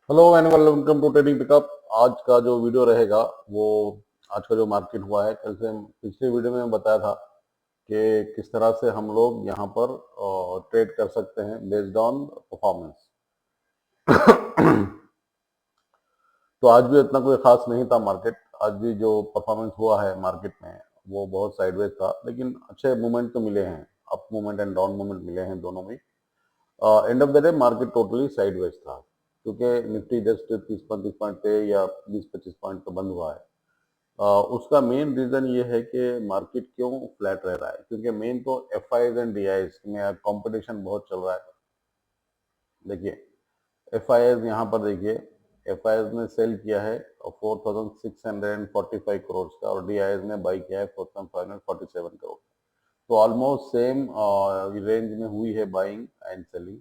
Hello and welcome to trading pickup. आज का जो वीडियो रहेगा वो आज का जो मार्केट हुआ है, कल से पिछले वीडियो में बताया था कि किस तरह से हम लोग यहाँ पर ट्रेड कर सकते हैं बेस्ड ऑन परफॉर्मेंस। तो आज भी इतना कोई खास नहीं था मार्केट। आज भी जो परफॉर्मेंस हुआ है मार्केट में वो बहुत साइडवेज था, लेकिन अच्छे मूवमेंट तो मिले हैं। Up movement and down movement मिले हैं दोनों में। End of the day market totally sideways था, क्योंकि निफ्टी जस्ट 30-35 पॉइंट पे या 20-25 पॉइंट पे बंद हुआ है। उसका मेन रीजन ये है कि मार्केट क्यों फ्लैट रह रहा है, क्योंकि मेन तो F I S and D I S में कंपटीशन बहुत चल रहा है। देखिए एफ आई एस यहाँ पर देखिए, एफ आई एस ने सेल किया है 4645 करोड़ का और डी आई एस ने बाई किया है 4547 करोड़। तो ऑलमोस्ट सेम रेंज में हुई है बाइंग एंड सेलिंग।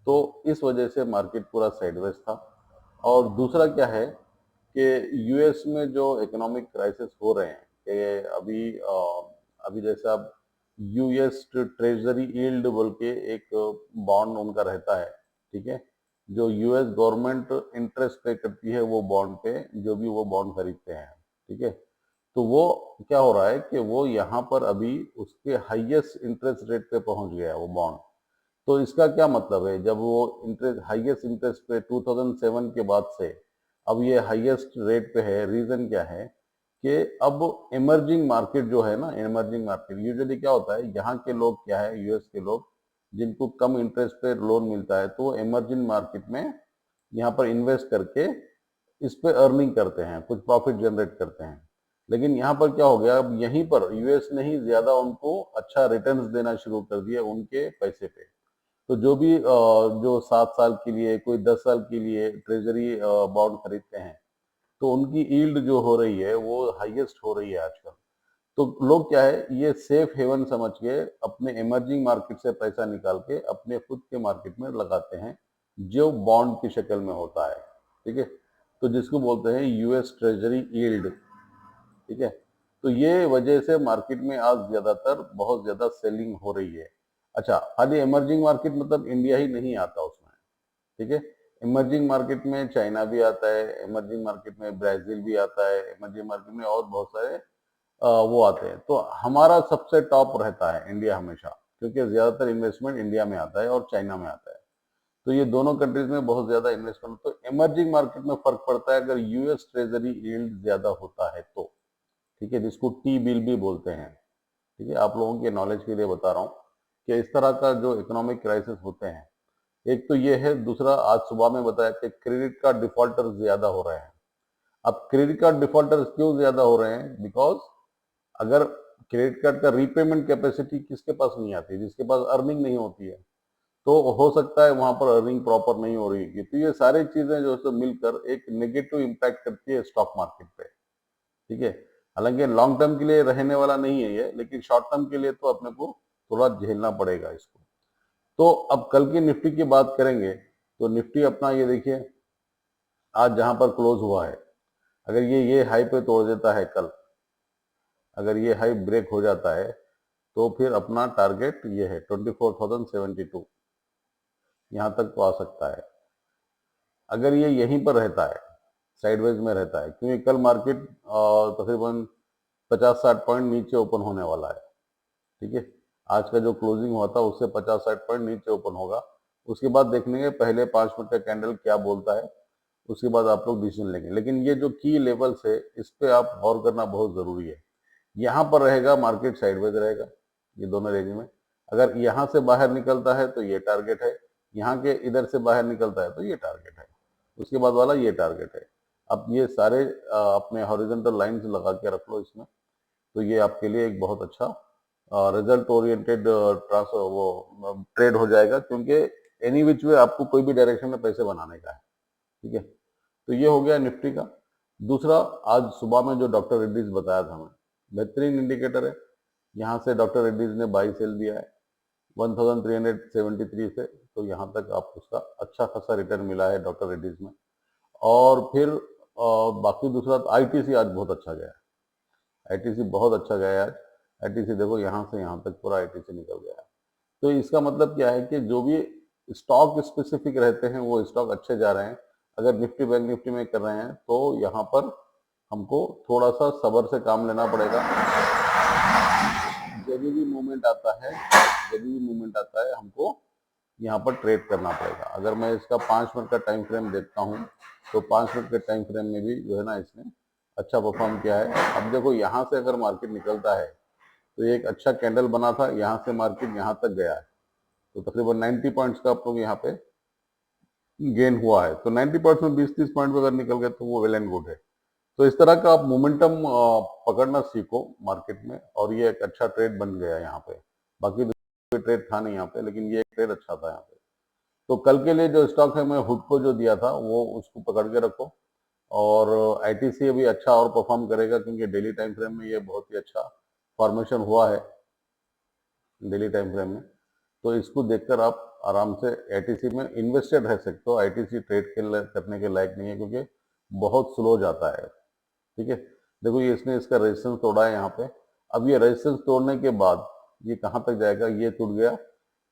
तो इस वजह से मार्केट पूरा साइडवेज था। और दूसरा क्या है कि यूएस में जो इकोनॉमिक क्राइसिस हो रहे हैं कि अभी जैसे अब यूएस ट्रेजरी यील्ड बोल के एक बॉन्ड उनका रहता है, ठीक है। जो यूएस गवर्नमेंट इंटरेस्ट पे करती है वो बॉन्ड पे, जो भी वो बॉन्ड खरीदते हैं, ठीक है। तो वो क्या हो रहा है कि वो यहाँ पर अभी उसके हाईएस्ट इंटरेस्ट रेट पे पहुंच गया है वो बॉन्ड। तो इसका क्या मतलब है, जब वो इंटरेस्ट हाईएस्ट इंटरेस्ट पे 2007 के बाद से अब ये हाईएस्ट रेट पे है, रीजन क्या है कि अब इमर्जिंग मार्केट जो है ना, इमर्जिंग मार्केट यूजुअली क्या होता है, यहाँ के लोग क्या है, यूएस के लोग जिनको कम इंटरेस्ट पे लोन मिलता है तो वो इमर्जिंग मार्केट में यहाँ पर इन्वेस्ट करके इस पे अर्निंग करते हैं, कुछ प्रॉफिट जनरेट करते हैं। लेकिन यहाँ पर क्या हो गया, अब यहीं पर यूएस ने ही ज्यादा उनको अच्छा रिटर्न्स देना शुरू कर दिया उनके पैसे पे। तो जो भी जो 7 साल के लिए, कोई 10 साल के लिए ट्रेजरी बॉन्ड खरीदते हैं, तो उनकी यील्ड जो हो रही है वो हाईएस्ट हो रही है आजकल। तो लोग क्या है, ये सेफ हेवन समझ के अपने इमर्जिंग मार्केट से पैसा निकाल के अपने खुद के मार्केट में लगाते हैं, जो बॉन्ड की शक्ल में होता है, ठीक है। तो जिसको बोलते हैं यूएस ट्रेजरी यील्ड, ठीक है। तो ये वजह से मार्केट में आज ज्यादातर बहुत ज्यादा सेलिंग हो रही है। अच्छा, खाली इमर्जिंग मार्केट मतलब इंडिया ही नहीं आता उसमें, ठीक है। इमर्जिंग मार्केट में चाइना भी आता है, इमर्जिंग मार्केट में ब्राजील भी आता है, इमर्जिंग मार्केट में और बहुत सारे वो आते हैं। तो हमारा सबसे टॉप रहता है इंडिया हमेशा, क्योंकि ज्यादातर इन्वेस्टमेंट इंडिया में आता है और चाइना में आता है। तो ये दोनों कंट्रीज में बहुत ज्यादा इन्वेस्टमेंट, तो इमर्जिंग मार्केट में फर्क पड़ता है अगर यूएस ट्रेजरी यील्ड ज्यादा होता है तो, ठीक है, जिसको टी बिल भी बोलते हैं, ठीक है। आप लोगों के नॉलेज के लिए बता रहा हूँ कि इस तरह का जो इकोनॉमिक क्राइसिस होते हैं, एक तो ये है, दूसरा आज सुबह में बताया कि क्रेडिट कार्ड डिफॉल्टर ज्यादा हो रहे हैं। अब क्रेडिट कार्ड डिफॉल्टर क्यों ज्यादा हो रहे हैं, बिकॉज अगर क्रेडिट कार्ड का रीपेमेंट कैपेसिटी किसके पास नहीं आती, जिसके पास अर्निंग नहीं होती है, तो हो सकता है वहां पर अर्निंग प्रॉपर नहीं हो रही है। तो ये सारी चीजें जो है मिलकर एक नेगेटिव इम्पैक्ट करती है स्टॉक मार्केट पे, ठीक है। हालांकि लॉन्ग टर्म के लिए रहने वाला नहीं है ये, लेकिन शॉर्ट टर्म के लिए तो अपने को थोड़ा झेलना पड़ेगा इसको। तो अब कल की निफ्टी की बात करेंगे, तो निफ्टी अपना ये देखिए आज जहां पर क्लोज हुआ है, अगर ये हाई पे तोड़ देता है कल, अगर ये हाई ब्रेक हो जाता है, तो फिर अपना टारगेट ये है 24,072, यहाँ तक तो आ सकता है अगर ये यहीं पर रहता है, साइडवेज में रहता है, क्योंकि कल मार्केट तकरीबन 50-60 पॉइंट नीचे ओपन होने वाला है, ठीक है। आज का जो क्लोजिंग हुआ था उससे 50-60 पॉइंट नीचे ओपन होगा। उसके बाद देख लेंगे पहले 5 मिनट का कैंडल क्या बोलता है, उसके बाद आप लोग डिसीजन लेंगे। लेकिन ये जो की लेवल्स है इस पे आप गौर करना बहुत जरूरी है। यहाँ पर रहेगा मार्केट साइडवेज रहेगा, ये दोनों रेंज में। अगर यहाँ से बाहर निकलता है तो ये टारगेट है, यहाँ के इधर से बाहर निकलता है तो ये टारगेट है, उसके बाद वाला ये टारगेट है। अब ये सारे अपने हॉरिजॉन्टल लाइंस लगा के रख लो इसमें, तो ये आपके लिए एक बहुत अच्छा रिजल्ट ओरिएंटेड ट्रांसफर वो ट्रेड हो जाएगा, क्योंकि एनी विच वे आपको कोई भी डायरेक्शन में पैसे बनाने का है, ठीक है। तो ये हो गया निफ्टी का। दूसरा, आज सुबह में जो डॉक्टर रेड्डीज बताया था हमें, बेहतरीन इंडिकेटर है। यहाँ से डॉक्टर रेड्डीज ने बाई सेल दिया है 1373 से, तो यहाँ तक आप उसका अच्छा खासा रिटर्न मिला है डॉक्टर रेड्डीज में। और फिर बाकी दूसरा आईटीसी आज बहुत अच्छा गया है, आईटीसी बहुत अच्छा गया है आज। आईटीसी देखो यहाँ से यहाँ तक पूरा आईटीसी निकल गया है। तो इसका मतलब क्या है कि जो भी स्टॉक स्पेसिफिक रहते हैं वो स्टॉक अच्छे जा रहे हैं। अगर निफ्टी बैंक निफ्टी में कर रहे हैं तो यहाँ पर हमको थोड़ा सा सब्र से काम लेना पड़ेगा। जब भी मूवमेंट आता है हमको यहाँ पर ट्रेड करना पड़ेगा। अगर मैं इसका 5 मिनट का टाइम फ्रेम देखता हूँ तो 5 मिनट के टाइम फ्रेम में भी जो है ना इसने अच्छा परफॉर्म किया है। अब देखो यहाँ से अगर मार्केट निकलता है तो ये एक अच्छा कैंडल बना था, यहाँ से मार्केट यहाँ तक गया है तो तकरीबन 90 पॉइंट्स का आप लोग यहाँ पे गेन हुआ है। तो 90 पॉइंट्स में 20-30 पॉइंट अगर निकल गए तो वो वेल एंड गुड है। तो इस तरह का आप मोमेंटम पकड़ना सीखो मार्केट में, और ये एक अच्छा ट्रेड बन गया यहाँ पे। बाकी कोई ट्रेड था नहीं यहाँ पे, लेकिन ये एक ट्रेड अच्छा था यहाँ पे। तो कल के लिए जो स्टॉक है मैं हुड को जो दिया था वो उसको पकड़ के रखो, और आईटीसी अभी अच्छा और परफॉर्म करेगा क्योंकि डेली टाइम फ्रेम में ये बहुत ही अच्छा फॉर्मेशन हुआ है डेली टाइम फ्रेम में। तो इसको देखकर आप आराम से आईटीसी में इन्वेस्टेड रह सकते हो। आईटीसी ट्रेड करने के लायक नहीं है क्योंकि बहुत स्लो जाता है। ठीक है, देखो ये इसने इसका रेजिस्टेंस तोड़ा है यहाँ पे। अब ये रेजिस्टेंस तोड़ने के बाद ये कहाँ तक जाएगा, ये टूट गया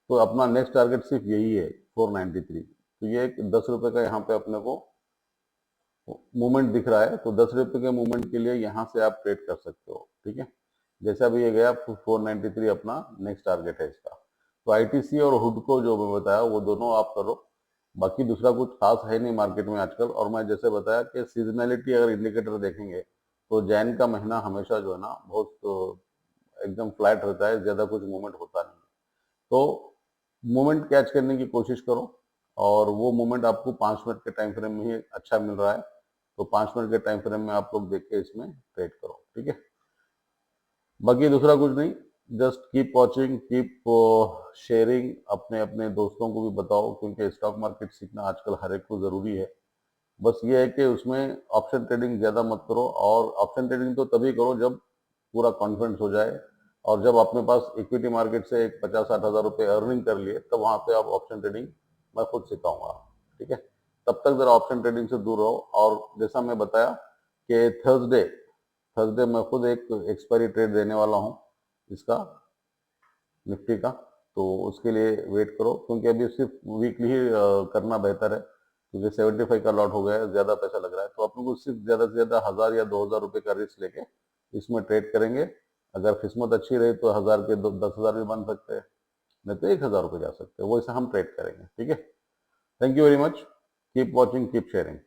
तो अपना नेक्स्ट टारगेट सिर्फ यही है 493। तो ये एक 10 रुपए का यहाँ पे अपने को मूवमेंट दिख रहा है, तो 10 रुपए के मूवमेंट के लिए यहाँ से आप ट्रेड कर सकते हो। ठीक है, जैसा भी ये गया 493 अपना नेक्स्ट टारगेट है इसका। तो आईटीसी और हुड को जो मैं बताया वो दोनों आप करो। बाकी दूसरा कुछ खास है नहीं मार्केट में आजकल। और मैं जैसे बताया कि सीजनैलिटी अगर इंडिकेटर देखेंगे तो जैन का महीना हमेशा जो है ना बहुत एकदम फ्लैट रहता है, ज्यादा कुछ मूवमेंट होता नहीं। तो मूवमेंट कैच करने की कोशिश करो, और वो मूवमेंट आपको 5 मिनट के टाइम फ्रेम में ही अच्छा मिल रहा है। तो 5 मिनट के टाइम फ्रेम में आप लोग देख के इसमें ट्रेड करो। ठीक है, बाकी दूसरा कुछ नहीं, just keep watching, keep sharing, अपने अपने दोस्तों को भी बताओ क्योंकि स्टॉक मार्केट सीखना आजकल हर एक को जरूरी है। बस ये है कि उसमें ऑप्शन ट्रेडिंग ज्यादा मत करो, और ऑप्शन ट्रेडिंग तो तभी करो जब पूरा कॉन्फिडेंस हो जाए, और जब अपने पास इक्विटी मार्केट से एक 50-60 हजार रुपए अर्निंग कर लिए तब वहां पे आप ऑप्शन ट्रेडिंग मैं खुद सिखाऊंगा। ठीक है, तब तक जरा ऑप्शन ट्रेडिंग से दूर रहो। और जैसा मैं बताया कि थर्सडे थर्सडे मैं खुद एक एक्सपायरी ट्रेड देने वाला हूँ इसका, निफ्टी का। तो उसके लिए वेट करो क्योंकि अभी सिर्फ वीकली ही करना बेहतर है क्योंकि 75 का लॉट हो गया है, ज्यादा पैसा लग रहा है। तो अपन को सिर्फ ज्यादा से ज्यादा 1000 या 2000 रुपए का रिस्क लेके इसमें ट्रेड करेंगे। अगर किस्मत अच्छी रही तो 1000 के 10,000 भी बन सकते हैं, नहीं तो 1000 रुपए जा सकते हैं। वो ऐसा हम ट्रेड करेंगे। ठीक है, thank you very much, keep watching, keep sharing.